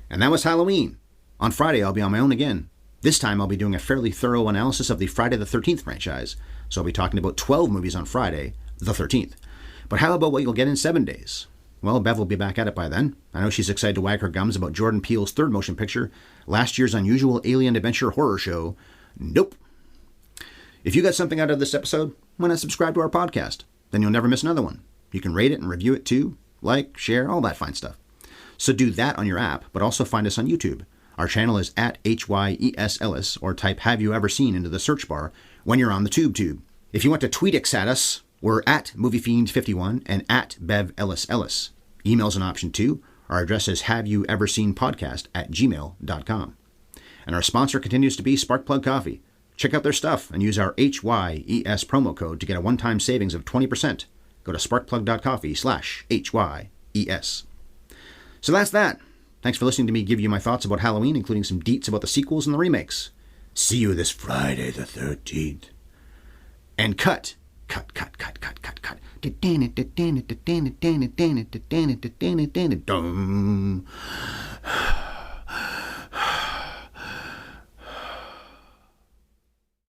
And that was Halloween. On Friday, I'll be on my own again. This time, I'll be doing a fairly thorough analysis of the Friday the 13th franchise, so I'll be talking about 12 movies on Friday, the 13th. But how about what you'll get in 7 days? Well, Bev will be back at it by then. I know she's excited to wag her gums about Jordan Peele's third motion picture, last year's unusual alien adventure horror show, Nope. If you got something out of this episode, why not subscribe to our podcast? Then you'll never miss another one. You can rate it and review it too, like, share, all that fine stuff. So do that on your app, but also find us on YouTube. Our channel is at HYES Ellis, or type Have You Ever Seen into the search bar when you're on the tube. If you want to tweet at us, we're at MovieFiend51 and at Bev Ellis Ellis. Email's an option too. Our address is haveyoueverseenpodcast@gmail.com. And our sponsor continues to be Sparkplug Coffee. Check out their stuff and use our HYES promo code to get a one-time savings of 20%. Go to sparkplug.coffee/HYES. So that's that. Thanks for listening to me give you my thoughts about Halloween, including some deets about the sequels and the remakes. See you this Friday the 13th. And cut. Dum.